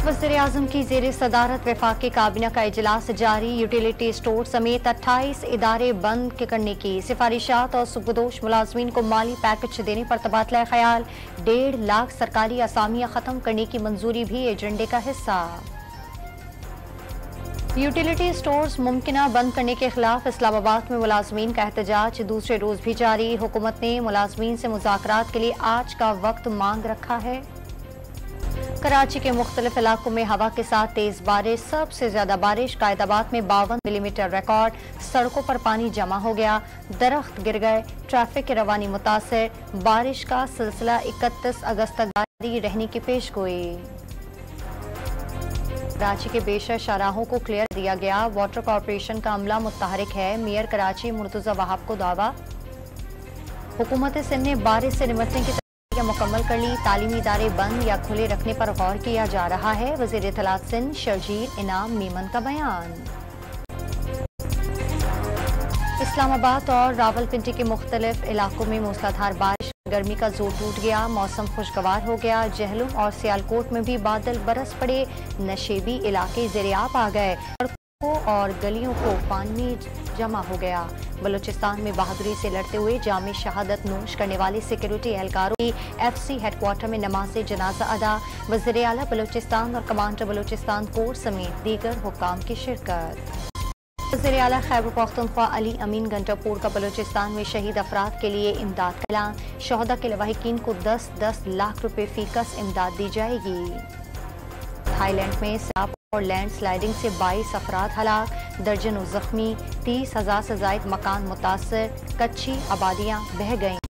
वज़ीर-ए-आज़म की ज़ेर सदारत वफाकी काबीना का इजलास जारी। यूटिलिटी स्टोर समेत 28 इदारे बंद करने की सिफारिशात और सुबुदोश मुलाजमीन को माली पैकेज देने पर तबादला ख्याल। 1.5 लाख सरकारी असामियाँ ख़त्म करने की मंजूरी भी एजेंडे का हिस्सा। यूटिलिटी स्टोर्स मुमकिना बंद करने के खिलाफ इस्लामाबाद में मुलाजमीन का एहतजाज दूसरे रोज भी जारी। हुकूमत ने मुलाजमीन से मुज़ाकरात के लिए आज का वक्त मांग रखा है। कराची के मुख्तलिफ इलाकों में हवा के साथ तेज बारिश। सबसे ज्यादा बारिश कायदाबाद में 52 मिलीमीटर रिकॉर्ड। सड़कों पर पानी जमा हो गया, दरख्त गिर गए, ट्रैफिक की रवानी मुतासर। बारिश का सिलसिला 31 अगस्त तक जारी रहने की पेशगोई। कराची के बेशर शाहराहों को क्लियर दिया गया। वाटर कॉरपोरेशन का अमला मुतहरिक है। मेयर कराची मुर्तजा वहाब को दावा। हुकूमत सिंध ने बारिश से निपटने की मुकम्मल कर ली। तालीमी इदारे बंद या खुले रखने पर गौर किया जा रहा है। वज़ीर इत्तलात सिंध शर्जील इनाम मीमन का बयान। इस्लामाबाद और रावलपिंडी के मुख्तलिफ इलाकों में मूसलाधार बारिश। गर्मी का जोर टूट गया, मौसम खुशगवार हो गया। जहलुम और सियालकोट में भी बादल बरस पड़े। नशेबी इलाके ज़ेरे-आब आ गए। सड़कों और गलियों को पानी जमा हो गया। बलूचिस्तान में बहादुरी से लड़ते हुए जामे शहादत नोश करने वाले सिक्योरिटी एहलकारों की FC हेडक्वार्टर में नमाज जनाजा अदा। वज़ीर आला बलूचिस्तान और कमांडर बलूचिस्तान कोर समेत दीगर हुक्काम की शिरकत। वज़ीर आला खैबर पख्तूनख्वा अली अमीन गंडापुर का बलूचिस्तान में शहीद अफराद के लिए इमदाद का ऐलान। शहदा के लवाहिकीन को 10-10 लाख रुपए फीकस इमदाद दी जाएगी। थाईलैंड में सैलाब और लैंड स्लाइडिंग से 22 अफराद हलाक, दर्जनों जख्मी। 30,000 से जायद मकान मुतासर, कच्ची आबादियां बह गईं।